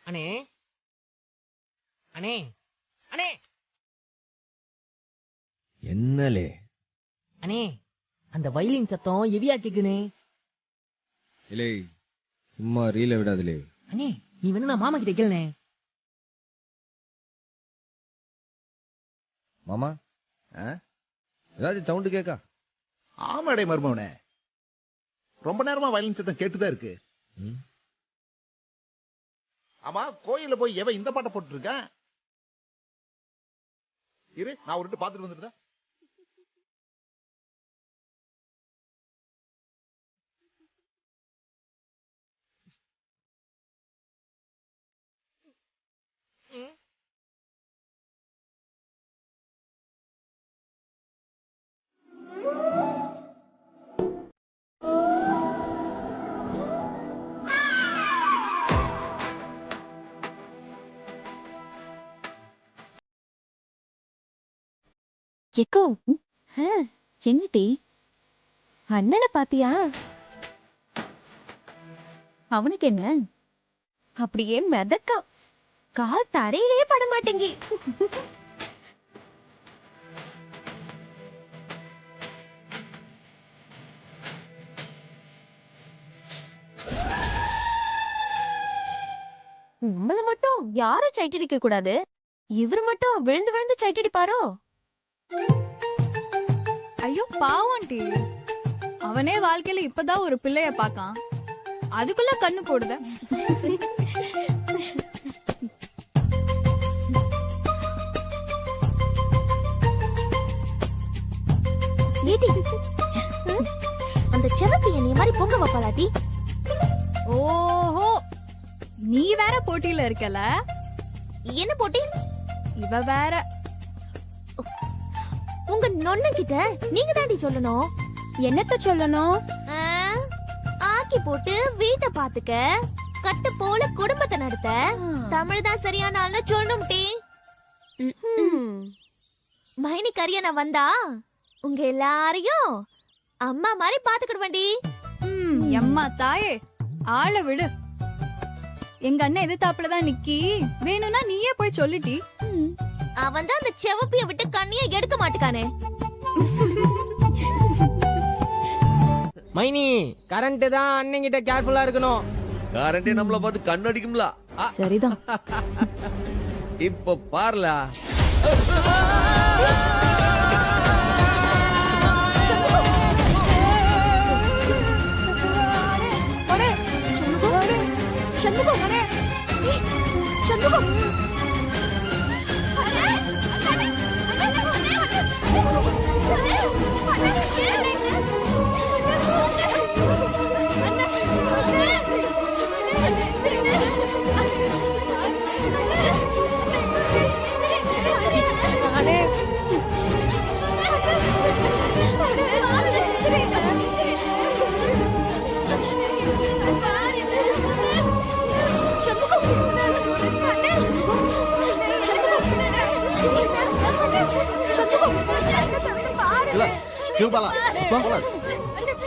அண்ணே அண்ணே அண்ணே என்னலே அண்ணே, அந்த வயலின் சத்தம் எவியா கேக்குனே. இல்லை சும்மா ரீல விடாதுலே. அண்ணே நீ வேணா நான் மாமா கிட்ட கேளுனே. மாமா ஏதாவது சவுண்டு கேக்கா? ஆமாடே மருமவனே, ரொம்ப நேரமா வயலின் சத்தம் கேட்டுதான் இருக்கு. ஆமா, கோயில போய் எவன் இந்த பாட்டை போட்டு இருக்க? இரு, நான் ஒரு பாத்துட்டு வந்துருந்தேன். எக்கோ என்னடி அண்ணனை பாத்தியா? அவனுக்கு என்ன அப்படியே மிதக்கா, கால் தரையிலே பட மாட்டேங்கி. நம்மள மட்டும் யாரும் சைட்டடிக்க கூடாது, இவர் மட்டும் விழுந்து விழுந்து சைட்டடிப்பாரோ? ஐயோ பாவம் டி, அவனே வாழ்க்கையில இப்பதான் ஒரு பிள்ளைய பாக்கான், அதுக்குள்ள கண்ணு போடுத. அந்த செவப்பி என்னைய மாதிரி பொங்க வைப்பாளாட்டி? ஓஹோ, நீ வேற போட்டியில இருக்கல. என்ன போட்டி? இவ வேற. உங்க நொண்ண கிட்ட நீங்க தாண்டி சொல்லணும். என்னத்த சொல்லணும்? ஆக்கி போட்டு வீட்டை பாத்துக்க, கட்ட போல குடும்பத்தை நடத்த தமிழ் தான் சரியான ஆள்னு சொல்லணும் டி. மைனி கரியனா வந்தா உங்க எல்லாரையும் அம்மா மாதிரி பாத்துக்கிடுவேண்டி. எம்மா தாயே, ஆள விடு. எங்க அண்ணன் எதிர்த்தாப்புலதான் நிக்கி, வேணும்னா நீயே போய் சொல்லிட்டி. அவன் தான் அந்த செவப்பிய விட்டு கண்ணிய எடுக்க மாட்டுக்கானே. மைனி, கரண்ட் தான் அண்ணங்கிட்ட கேர்ஃபுல்லா இருக்கணும். கரண்டே நம்மள பார்த்து கண்ணடிக்கும்ல. சரிதான். இப்ப பாருல.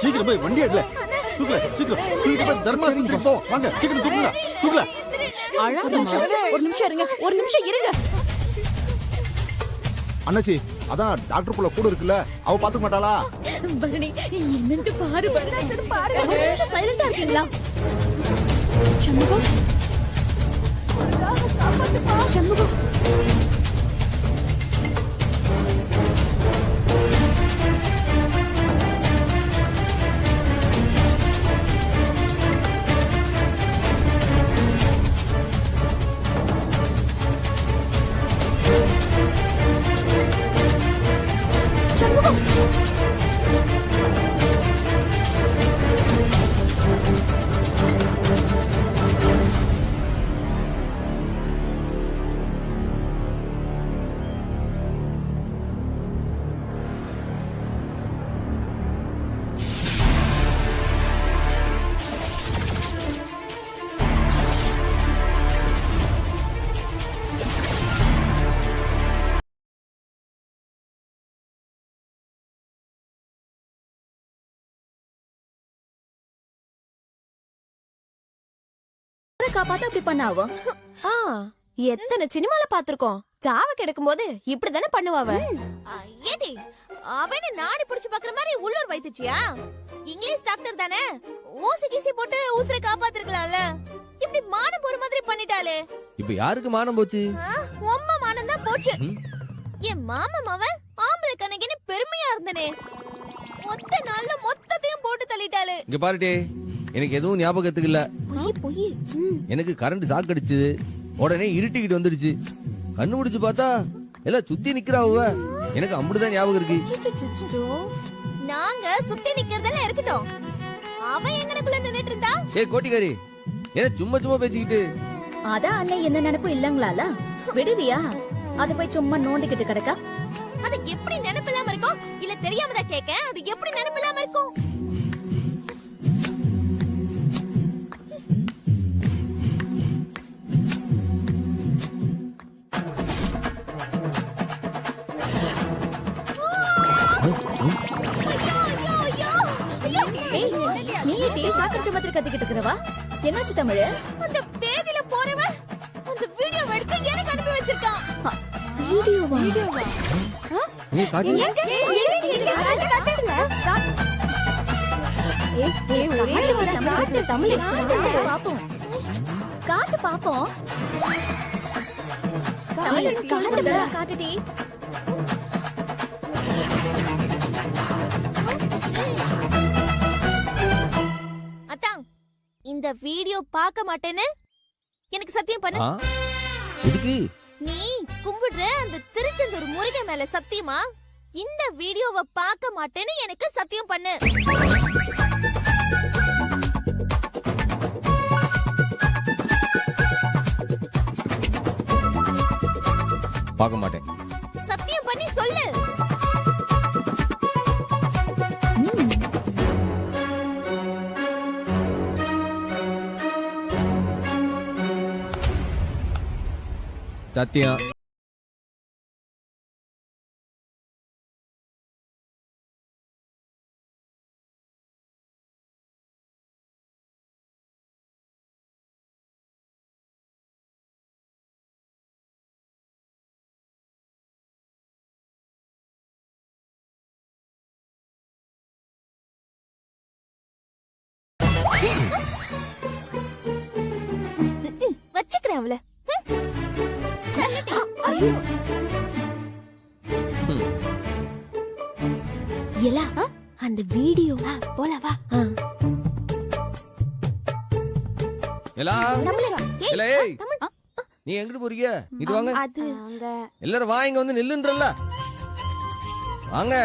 சீக்கிரம் போய் வண்டி எடுல, தூக்கல, சீக்கிரம் தூக்கிட்டு போய் தர்மாசனத்துக்கு போ. வாங்க சீக்கிரம் தூக்குங்க, தூக்கல. ஒரு நிமிஷம் இருங்க, ஒரு நிமிஷம் இருங்க. அண்ணாச்சி, அதான் டாக்டர் புள்ள கூட இருக்குல்ல, அவ பாத்துக்க மாட்டாளா? பரணி என்னன்னு பாரு, பாரு. ஒரு நிமிஷம் சைலண்டா இருக்கீங்களா? சண்முகம், சண்முகம். காப்பாத்த அப்படி பண்ணாவோ? எத்தனை சினிமால பாத்திருக்கோம். சாவ கிடக்கும் போது இப்படிதானே பண்ணுவாவ. ஏடி அவனை நாடி புடிச்சு பாக்குற மாதிரி உள்ளூர் வைத்திச்சியா? இங்கிலீஷ் டாக்டர் தானே, ஊசி கீசி போட்டு ஊசரை காப்பாத்திருக்கலாம்ல. இப்படி மானம் போற மாதிரி பண்ணிட்டாளே. இப்ப யாருக்கு மானம் போச்சு? உம்மா மானம் தான் போச்சு. என் மாமன் அவன் ஆம்பளை கணக்கின்னு பெருமையா இருந்தனே, மொத்த நாள்ல மொத்தத்தையும் போட்டு தள்ளிட்டாளே. இங்க பாருடே, எனக்கு எதுவும் ஞாபகத்துக்கு இல்ல. பொய் எனக்கு கரண்ட் ஷாக் அடிச்சது, உடனே இருட்டிக்கிட்டு வந்துடுச்சு. கண்ணு முடிச்சு பார்த்தா எல்லாம் சுத்தி நிக்கிறாவ. எனக்கு அம்புடுதான் ஞாபகம் இருக்கு. நாங்க சுத்தி நிக்கிறதெல்லாம் இருக்கட்டும், அவன் எங்கனக்குள்ள நின்னுட்டு இருந்தா. கோட்டிக்காரி, என்ன சும்மா சும்மா பேசிக்கிட்டு? அதான் அண்ணன் என்ன நினைப்பும் இல்லங்களால விடுவியா? அது போய் சும்மா நோண்டிக்கிட்டு கிடக்கா. அது எப்படி நினைப்பில்லாம இருக்கும்? இல்ல தெரியாம தான் கேக்க, அது எப்படி நினைப்பில்லாம இருக்கும்? நீ சாக்கடிச்ச மாதிரி கத்திக்கிட்டு இருக்கிறவா? என்னாச்சு தமிழ்? அந்த பேதில போறவன் அந்த வீடியோ எடுத்து எனக்கு அனுப்பி வச்சிருக்கான். வீடியோவா? நீ காட்டு. காட்டு பாப்போம். காட்டுடி. அத்தான், இந்த வீடியோ பார்க்க மாட்டேன்னு எனக்கு சத்தியம் பண்ணு. எதுக்கு? நீ கும்பிடுற அந்த திருச்செந்தூர் முருகன் மேல சத்தியமா இந்த வீடியோவை பார்க்க மாட்டேன்னு எனக்கு சத்தியம் பண்ணு. பார்க்க மாட்டேன். சத்தியம் பண்ணி சொல்லு. சத்தியம். வச்சுக்கிறேன் அவள. எல்லா அந்த வீடியோ போல வா. நீ எங்கிட்டு போறீங்க? இது வாங்க. அது எல்லாரும் வா, இங்க வந்து நில்லுன்றல்ல. வாங்க.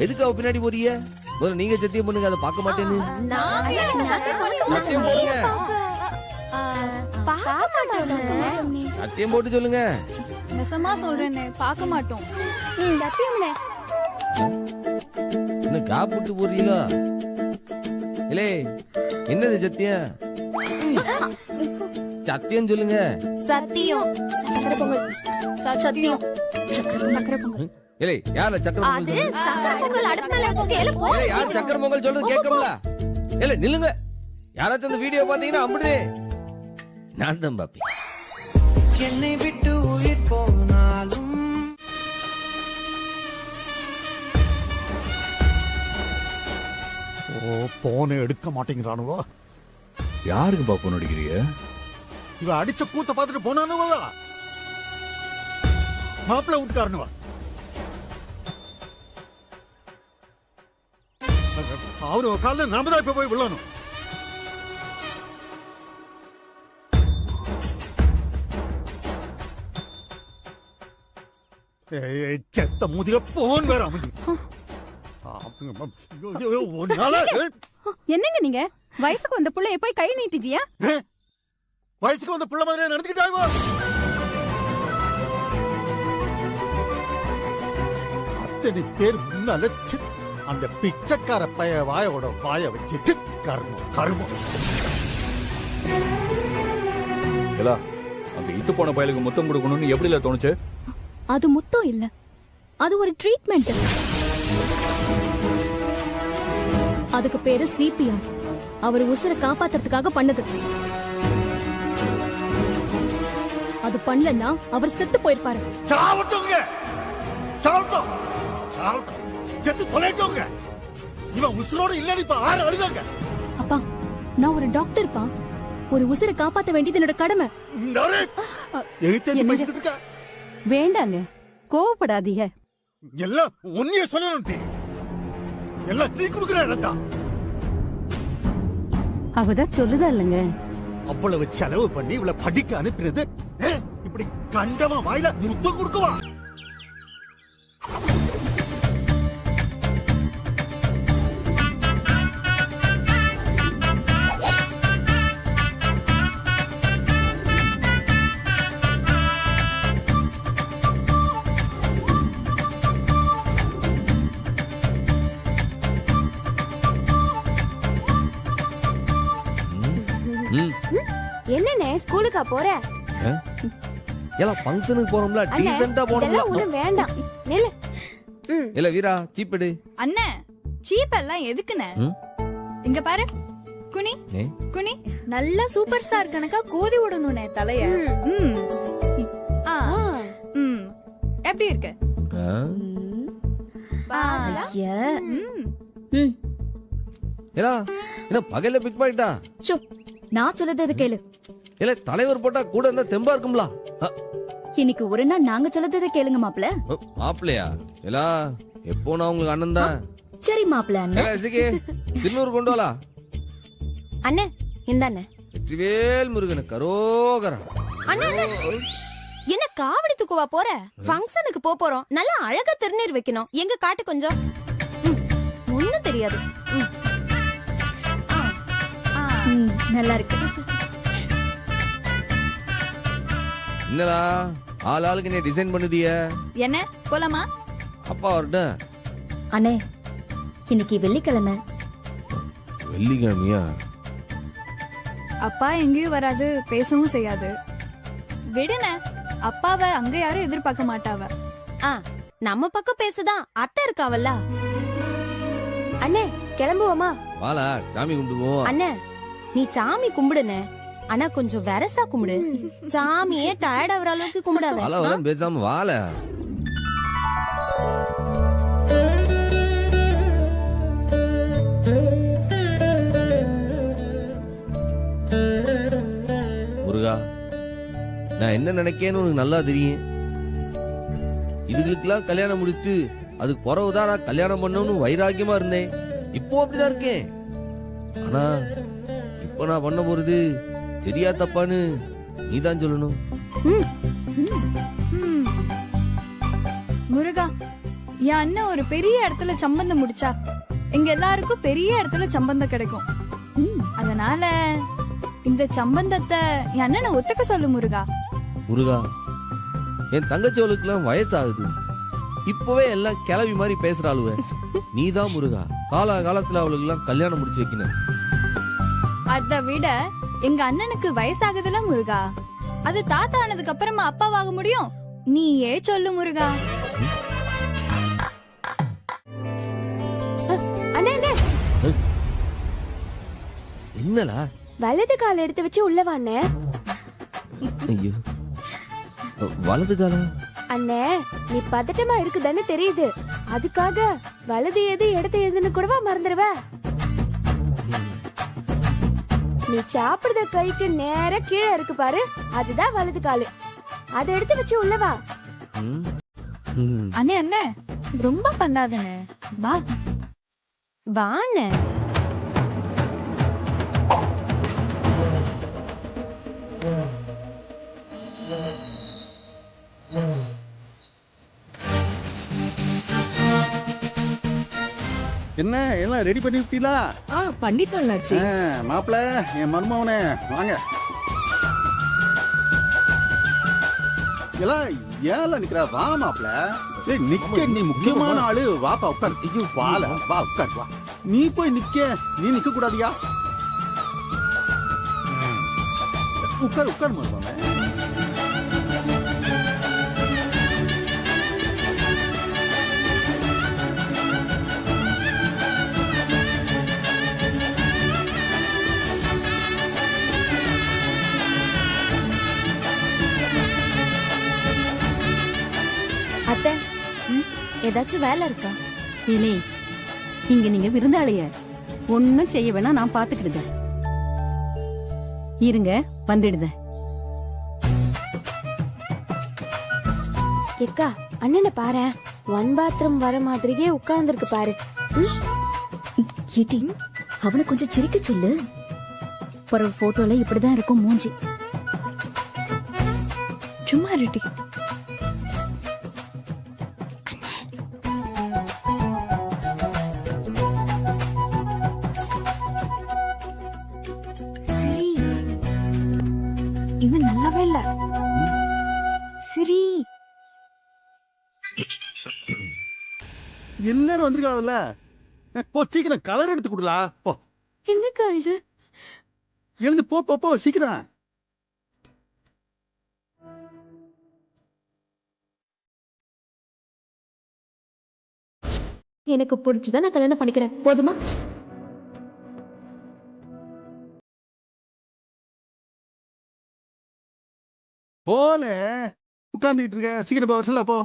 எதுக்கு அவ பின்னாடி போறீங்க? முதல்ல நீங்க சத்தியம் பண்ணுங்க, அதை பார்க்க மாட்டேன்னு. சத்தியம் போடுங்க. சத்தியம் போட்டு சொல்லுங்க. நெசமா சொல்றேனே, பார்க்க மாட்டோம். என்ன காப் விட்டு போறீங்களா? இல்லே, என்னது சத்தியம்? சத்தியம் சொல்லுங்க. சத்தியம். சக்கரை பொங்கல். சத்தியம். சக்கரை பொங்கல். இல்லே, யார சக்கரை அது பொங்கல்? சக்கரை பொங்கல் அடுப்பு மேல வச்சு கேளு போ. இல்லே, யார் சக்கரை பொங்கல் சொல்றது கேட்கல? இல்ல நில்லுங்க. யாராச்சும் அந்த வீடியோ பாத்தீங்கன்னா அம்புடுதே. நான் தான் பாப்பேன். என்னை விட்டு உயிர் போனாலும் போனை எடுக்க மாட்டேங்கிறானுவோ. யாருக்கு போன் அடிக்கிறீங்க? இவ அடிச்ச கூத்த பாத்துட்டு போனானுவா? மாப்பிள்ள வீட்டுக்காரனுவா? அவரு காலைல நாம தான் இப்ப போய் விழணும். செத்த முதிய போன் வேற அமைஞ்சிருச்சு. என்னங்க நீங்க வயசுக்கு வந்த புள்ளைய போய் கை நீட்டிட்டியா? வயசுக்கு வந்த புள்ள மாதிரி நடந்துக்கிட்டாங்க. அத்தனை பேர் முன்னால அந்த பிச்சைக்கார பைய வாயோட வாய வச்சு கர்மம் கர்மம். அந்த இத்து போன பயலுக்கு முத்தம் கொடுக்கணும்னு எப்படில தோணுச்சு? அது முத்தம் இல்ல, அது ஒரு ட்ரீட்மெண்ட். அதுக்கு பேரு சிபிஆர். அவர் உசுரை காப்பாத்துறதுக்காக பண்ணது. அது பண்ணலன்னா அவர் செத்து போயிருப்பாரு. சாவட்டுங்க, சாவட்டும், சாவட்டும், செத்து தொலைட்டோங்க. இவன் உசுரோட இல்லன்னு இப்ப ஆறு அழுதாங்க. அப்பா, நான் ஒரு டாக்டர்ப்பா. ஒரு உசுரை காப்பாத்த வேண்டியது என்னோட கடமை. வேண்டாங்க, கோவப்படாதீங்க. எல்லாம் உன்னைய சொல்லணும். எல்லாம் நீ குடுக்கிற இடம் தான். அவதான் சொல்லுதா இல்லங்க. அவ்வளவு செலவு பண்ணி இவளை படிக்க அனுப்பினது இப்படி கண்டமா வாயில முத்தம் கொடுக்குவா? என்னண்ணே ஸ்கூலுக்கா போற? எல்லாம் ஃபங்க்ஷனுக்கு போறோம்ல, டீசென்ட்டா போறோம்ல. ஒண்ணும் வேண்டாம், நில்லு. இல்ல வீரா, சீப்பெடு. அண்ணே, சீப் எல்லாம் எதுக்குண்ணே? இங்க பாரு, குனி குனி. நல்லா சூப்பர் ஸ்டார் கணக்கா கோதி விடணும்னே தலைய. எப்படி இருக்கு? ஏலா, என்ன பகல்ல பிக் பாயிட்டா? நான் சொல்லது கேளு. இல்ல தலைவர் போட்டா கூட இருந்தா தெம்பா இருக்கும்ல. இன்னைக்கு ஒரு நாள் நாங்க சொல்லதை கேளுங்க மாப்ள. மாப்பிளையா? ஏலா, எப்போ நான் உங்களுக்கு அண்ணன் தான். சரி மாப்ள. திருநூறு கொண்டு வாளா. அண்ணே இந்தாண்ணே. வெற்றிவேல் முருகன் கரோகரா. அண்ணா என்ன காவடி தூக்குவா போற? ஃபங்க்ஷனுக்கு போறோம், நல்லா அழகா திருநீர் வைக்கணும். எங்க காட்டு கொஞ்சம். ஒண்ணும் தெரியாது. நல்லா இருக்கு. என்னடா ஆள் ஆளுக்கு நீ டிசைன் பண்ணுதிய? என்ன போலாமா? அப்பா வரட்டும். அண்ணே, இன்னைக்கு வெள்ளிக்கிழமை. வெள்ளிக்கிழமையா? அப்பா எங்கேயும் வராது, பேசவும் செய்யாது. விடுன, அப்பாவை அங்க யாரும் எதிர்பார்க்க மாட்டாவ. நம்ம பக்கம் பேசுதான் அத்தை இருக்காவல்ல. அண்ணே கிளம்புவோமா? வாளா, சாமி கும்பிடுவோம். அண்ணே நீ சாமி கும்பிடுன, ஆனா கொஞ்சம் வெரசா கும்பிடு. சாமியே டயர்ட் ஆகுற அளவுக்கு கும்பிடாத. வாழ பேசாம வாழ. முருகா, நான் என்ன நினைக்கேன்னு உனக்கு நல்லா தெரியும். இதுகளுக்கெல்லாம் கல்யாணம் முடிச்சு அதுக்கு பிறகுதான் நான் கல்யாணம் பண்ணணும்னு வைராக்கியமா இருந்தேன். இப்போ அப்படிதான் இருக்கேன். ஆனா இப்ப நான் பண்ண போறது சரியா தப்பான்னு நீதான் சொல்லணும். முருகா, என் அண்ணன் ஒரு பெரிய இடத்துல சம்பந்தம் முடிச்சா எங்க எல்லாருக்கும் பெரிய இடத்துல சம்பந்தம் கிடைக்கும். அதனால இந்த சம்பந்தத்தை என் அண்ணனை ஒத்துக்க சொல்லு முருகா. முருகா, என் தங்கச்சோளுக்கெல்லாம் வயசாகுது. இப்பவே எல்லாம் கிளவி மாதிரி பேசுறாளுவ. நீதான் முருகா கால காலத்துல அவளுக்கு எல்லாம் கல்யாணம் முடிச்சு வைக்கணும். அதை விட எங்க அண்ணனுக்கு வயசாகுதுல முருகா, அது தாத்தா ஆனதுக்கு அப்புறமா அப்பாவாக முடியும். நீயே சொல்லு முருகா. என்னலா? வலது கால எடுத்து வச்சு உள்ள வாண்ணே. ஐயோ, வலது காலம்? அண்ணே நீ பதட்டமா இருக்குதானே தெரியுது. அதுக்காக வலது எது இடது எதுன்னு கூடவா மறந்துடுவ? நீ சாப்பிடுற கைக்கு நேர கீழே இருக்கு பாரு, அதுதான் வலது காலு. அதை எடுத்து வச்சு உள்ளவா. அண்ணே அண்ணே ரொம்ப பண்ணாதண்ணே, வா வாண்ணே. என்ன எல்லாம் ரெடி பண்ணி விட்டீங்களா? பண்ணிட்டோம்லாச்சி. மாப்பிள்ள, என் மருமவனே வாங்க. எல்லாம் ஏல நிக்கிறா? வா மாப்பிள்ள. ஏய் நிக்க, நீ முக்கியமான ஆளு. வாப்பா உட்கார். ஐயோ வால, வா உட்கார் வா. நீ போய் நிக்க, நீ நிக்க கூடாதியா? உட்கார் உட்கார் மருமவனே. ஏதாச்சும் வேலை இருக்கா? இனி இங்க நீங்க விருந்தாளிய ஒன்னும் செய்ய வேணா, நான் பாத்துக்கிடுதேன். இருங்க, வந்துடுதேன். எக்கா, அண்ணனை பாரு, ஒன் பாத்ரூம் வர மாதிரியே உட்கார்ந்துருக்கு பாரு. ஏடி, அவனை கொஞ்சம் சிரிக்க சொல்லு. ஒரு போட்டோல இப்படிதான் இருக்கும் மூஞ்சி. சும்மா ரெட்டி. சரி, இது நல்லாவே இல்ல. சரி, எல்லாரும் வந்திருக்காங்கல்ல, போ சீக்கிரம் கலர் எடுத்து கொடுலா. போ என்னக்கா இது? எழுந்து போ போ போ சீக்கிரம். எனக்கு புரிஞ்சுதான் நான் கல்யாணம் பண்ணிக்கிறேன், போதுமா? போல உட்கார்ந்துகிட்டு இருக்க, சீக்கிரம் போ, வரல போ.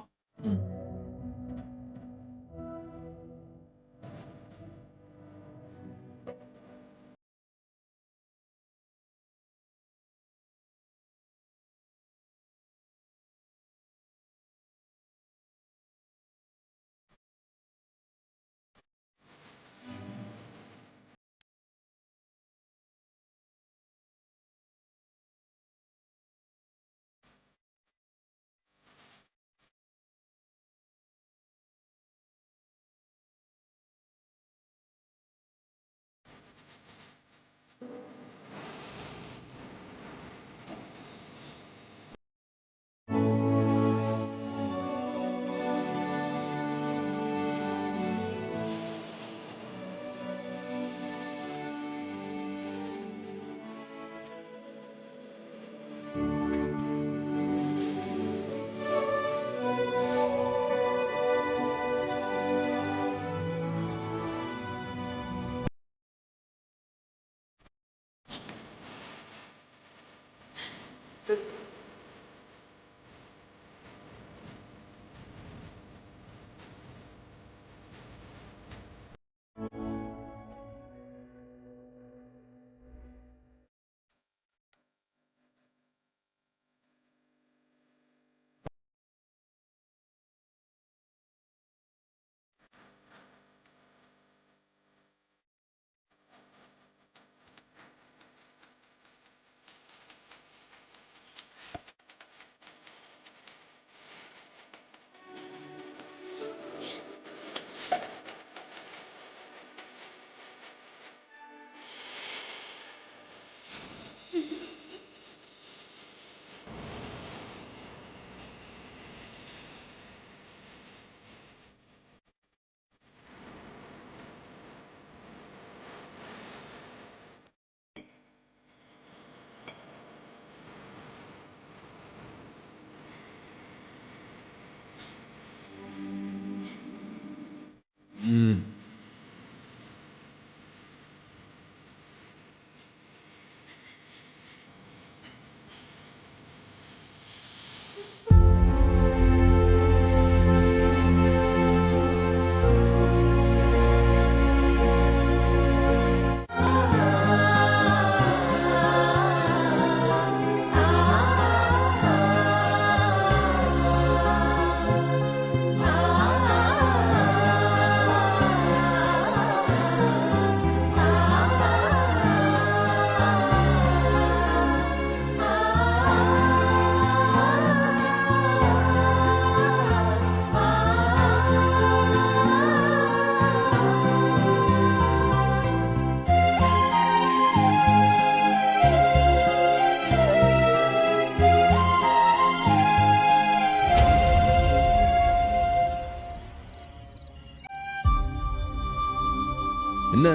என்ன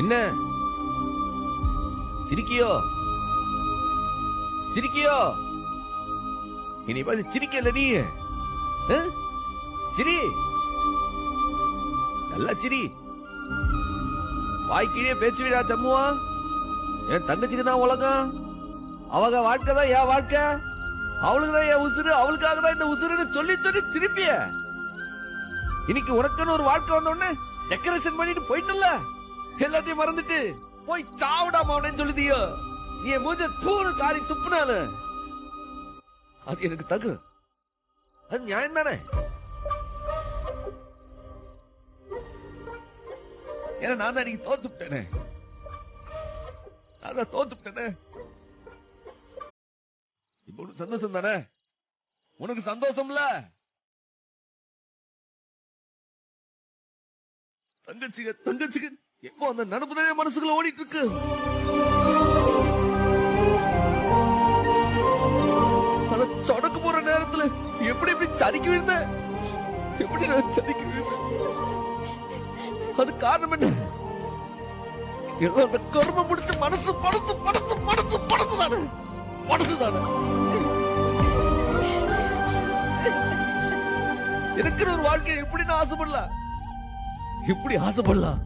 என்ன சிரிக்கியோ சிரிக்கியோ? இனி பார்த்து சிரிக்கல நீ. சிரி, நல்லா சிரி. வாய்க்கீழே பேச்சு விடா சம்முவா. என் தங்கச்சிக்கு தான் உலகம், அவங்க வாழ்க்கை தான் என் வாழ்க்கை. அவளுக்குதான் என் உசுறு, அவளுக்காக தான் இந்த உசுறுன்னு சொல்லி சொல்லி திருப்பிய. இன்னைக்கு உனக்குன்னு ஒரு வாழ்க்கை வந்த உடனே டெக்கரேஷன் பண்ணிட்டு போயிட்டல, எல்லாத்தையும் மறந்துட்டு போய் சாவிடாம அவனு சொல்லுதியோ. நீ என் மூஞ்ச தூணு காரி துப்புனாலு அது எனக்கு தகு, அது நியாயம் தானே? ஏன்னா நான் தான் இன்னைக்கு தோத்துட்டேனே, நான் தான் தோத்துட்டேனே. இப்ப உனக்கு சந்தோஷம் தானே? உனக்கு சந்தோஷம்ல? தங்கச்சிக்கு எப்போ அந்த நினப்பு தானே மனசுக்குள்ள ஓடிட்டு இருக்கு. ஆனா சொடக்கு போற நேரத்துல எப்படி எப்படி சறுக்கி விழுந்த, எப்படி நான் சறுக்கி விழுந்த, அது காரணம் என்ன? எல்லாம் அந்த கர்மம் முடிச்ச மனசு படத்து படத்து படத்து படத்து தானே, படத்து தானே. எனக்கு ஒரு வாழ்க்கை எப்படி நான் ஆசைப்படலாம், எப்படி ஆசைப்படலாம்?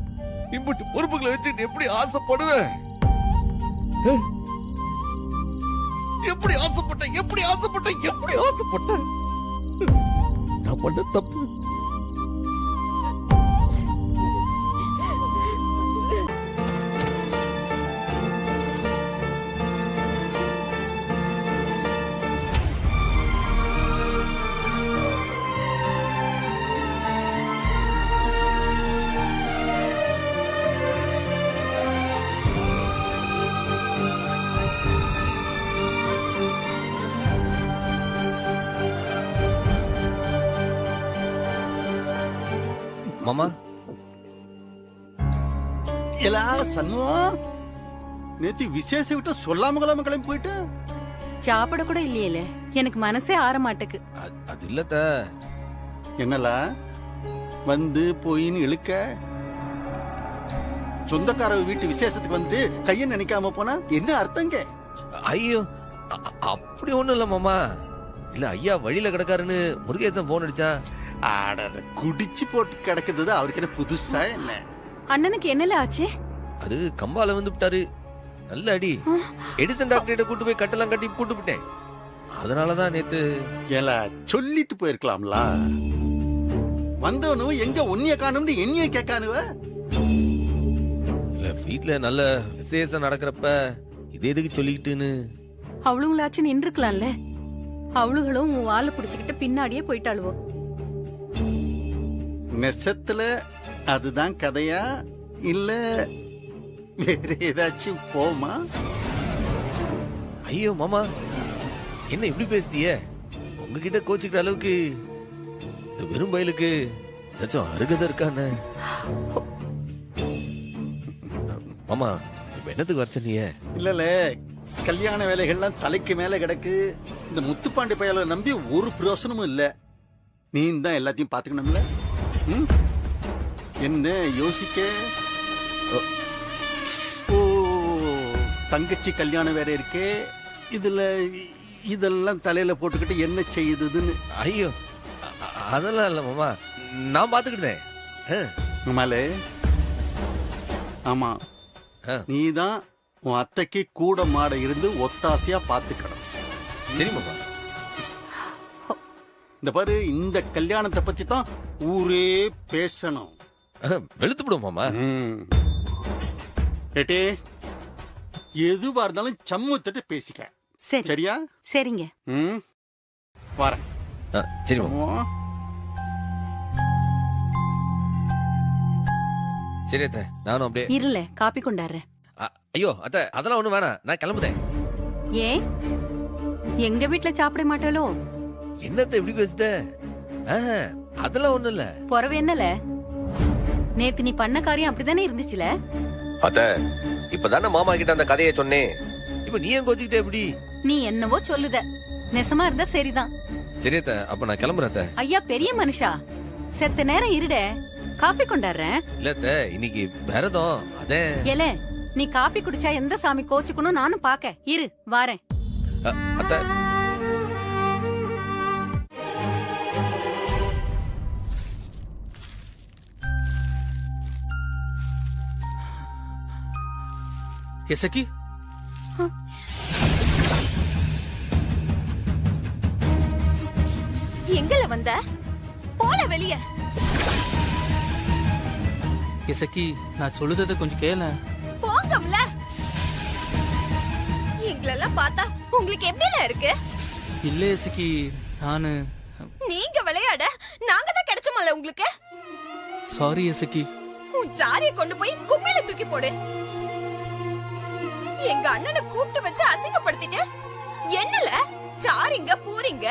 இம்புட்டு பொறுப்புகளை வச்சுட்டு எப்படி ஆசைப்படுவேன்? எப்படி ஆசைப்பட்டேன், எப்படி ஆசைப்பட்டேன், எப்படி ஆசைப்பட்டேன்? நான் பண்ண தப்பு. மாமா எல்லா சண்முகம் நேத்து விசேஷ விட்டு சொல்லாம கொள்ளாம கிளம்பி போயிட்டு சாப்பிட கூட இல்லையே, எனக்கு மனசே ஆற மாட்டேக்கு. அது இல்லத்த. என்னல வந்து போயின்னு இழுக்க, சொந்தக்கார வீட்டு விசேஷத்துக்கு வந்து கைய நினைக்காம போனா என்ன அர்த்தங்க? ஐயோ அப்படி ஒண்ணும் இல்ல மாமா. இல்ல ஐயா வழியில கிடக்காருன்னு முருகேசன் போன் அடிச்சா. ஆடாத குடிச்சு போட்டு கிடக்குது அவருக்கு என்ன புதுசா என்ன? அண்ணனுக்கு என்னல ஆச்சு? அது கம்பால வந்து விட்டாரு, நல்ல அடி. எடிசன் டாக்டர்கிட்ட கூட்டு போய் கட்டெல்லாம் கட்டி கூட்டு விட்டேன். அதனாலதான் நேத்து ஏல சொல்லிட்டு போயிருக்கலாம்ல. வந்தவனு எங்க ஒன்னிய காணும்னு என்னைய கேட்கானுவ. இல்ல வீட்டுல நல்ல விசேஷம் நடக்கிறப்ப இது எதுக்கு சொல்லிக்கிட்டுன்னு. அவளுங்களாச்சும் நின்றுக்கலாம்ல, அவளுகளும் உன் வாழை பிடிச்சுக்கிட்டு பின்னாடியே போயிட்டாளுவோ. நெசத்துல அதுதான் கதையா இல்ல வேற ஏதாச்சும் போமா? ஐயோ மாமா என்ன இப்படி பேசுதிய? உங்ககிட்ட கோச்சிக்கிற அளவுக்கு இந்த வெறும் பயலுக்கு ஏதாச்சும் அருகதை இருக்கான்னு. மாமா இப்ப என்னத்துக்கு வர சொன்னீங்க? இல்லல கல்யாண வேலைகள்லாம் தலைக்கு மேல கிடக்கு. இந்த முத்துப்பாண்டி பயலை நம்பி ஒரு பிரயோசனமும் இல்ல. நீ தான் எல்லாத்தையும் பாத்துக்கணும்ல. என்ன யோசிக்க? ஓ தங்கச்சி கல்யாணம் வேற இருக்கே, இதுல இதெல்லாம் தலையில போட்டுக்கிட்டு என்ன செய்யுதுன்னு. ஐயோ அதெல்லாம் இல்ல மாமா, நான் பாத்துக்கிட்டேன். மாலே ஆமா, நீதான் உன் அத்தைக்கு கூட மாட இருந்து ஒத்தாசையா பாத்துக்கணும். சரி மாமா. இந்த பாரு, இந்த கல்யாணத்தை பத்தி தான் ஊரே பேசணும். வெளுத்துப்படும் மாமா. கேட்டே எதுவா இருந்தாலும் சம்முத்திட்டு பேசிக்க. சரியா? சரிங்க. வரேன். சரி மாமா. சரி அத்தை, நானும் அப்படியே இருல காப்பி கொண்டாடுறேன். ஐயோ அத்தை அதெல்லாம் ஒண்ணு வேணாம், நான் கிளம்புதேன். ஏன் எங்க வீட்டுல சாப்பிட மாட்டாளோ? என்னத்த இப்படி பேசுத? அதெல்லாம் ஒண்ணு இல்ல. பொறவு என்னல, நேத்து நீ பண்ண காரியம் அப்படித்தானே இருந்துச்சுல? அத்த இப்பதானே மாமா கிட்ட அந்த கதையை சொன்னேன். இப்ப நீ ஏன் கோச்சிக்கிட்ட எப்படி? நீ என்னவோ சொல்லுத, நெசமா இருந்தா சரிதான். சரி அத்த, அப்ப நான் கிளம்புறேன். ஐயா பெரிய மனுஷா, செத்த நேரம் இருட, காப்பி கொண்டாடுறேன். இல்ல அத்த, இன்னைக்கு விரதம். அதே ஏல நீ காப்பி குடிச்சா எந்த சாமி கோச்சுக்கணும் நானும் பாக்க இரு, வாரேன். அத்த எசக்கி வந்த போல வெளிய. இசக்கி நான் சொல்லுறத கொஞ்சம் கேள. போங்கம்ல. எங்களெல்லாம் பார்த்தா உங்களுக்கு எப்படில இருக்கு? இல்ல இசக்கி, நானு நீங்க விளையாட நாங்க தான் கிடைச்சோம்ல உங்களுக்கு. சாரி இசக்கி. உன் சாரியை கொண்டு போய் குப்பையில தூக்கி போடு. எங்க அண்ணனை கூப்பிட்டு வச்சு அசிங்கப்படுத்திட்டு என்னல சாரிங்க பூரிங்க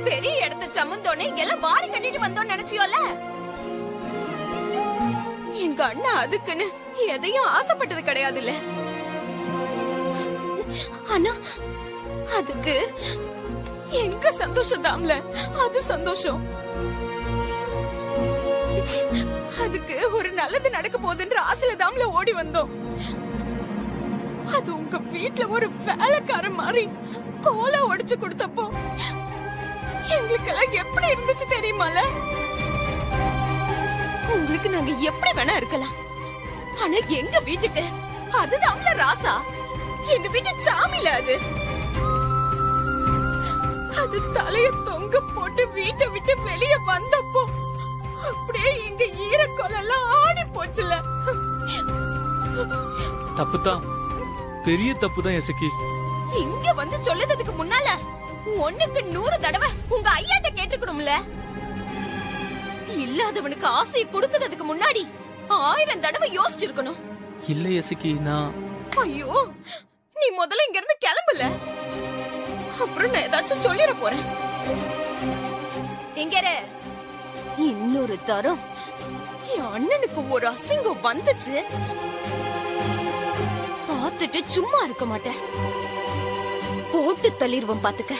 பெரிய இடத்த சமந்தோனே எல்லாம் வாரி கட்டிட்டு வந்தோம் நினைச்சியோல. எங்க அண்ணா அதுக்குன்னு எதையும் ஆசைப்பட்டது கிடையாதுல்ல. ஆனா அதுக்கு எங்க சந்தோஷம் தாம்ல, அது சந்தோஷம். அதுக்கு ஒரு நல்லது நடக்க போகுதுன்ற ஆசையில தாம்ல ஓடி வந்தோம். அது உங்க வீட்டுல ஒரு வேலைக்கார மாதிரி கோலா உடைச்சு கொடுத்தப்போ எங்களுக்கு எல்லாம் எப்படி இருந்துச்சு தெரியுமால? உங்களுக்கு நாங்க எப்படி வேணா இருக்கலாம், ஆனா எங்க வீட்டுக்கு அதுதான்ல ராசா. எங்க வீட்டு சாமியில அது அது தலைய தொங்க போட்டு வீட்டை விட்டு வெளியே வந்தப்போ அப்படியே எங்க ஈரக்கோலெல்லாம் ஆடி போச்சுல. தப்புதான், பெரிய தப்புதான் இசக்கி. இங்க வந்து சொல்லுறதுக்கு முன்னால 1க்கு 100 தடவை உங்க ஐயாட்ட கேட்டுக்கணும்ல. இல்லாதவனுக்கு ஆசையை கொடுக்கறதுக்கு முன்னாடி 1000 தடவை யோசிச்சிருக்கணும். இல்ல இசக்கி, நான் ஐயோ, நீ முதல்ல இங்க இருந்து கிளம்பல, அப்புறம் நான் ஏதாச்சும் சொல்லிட போறேன். எங்க இன்னொரு தரம் என் அண்ணனுக்கு ஒரு அசிங்கம் வந்துச்சு, பார்த்துட்டு சும்மா இருக்க மாட்டேன், போட்டு தள்ளிடுவோம் பாத்துக்க.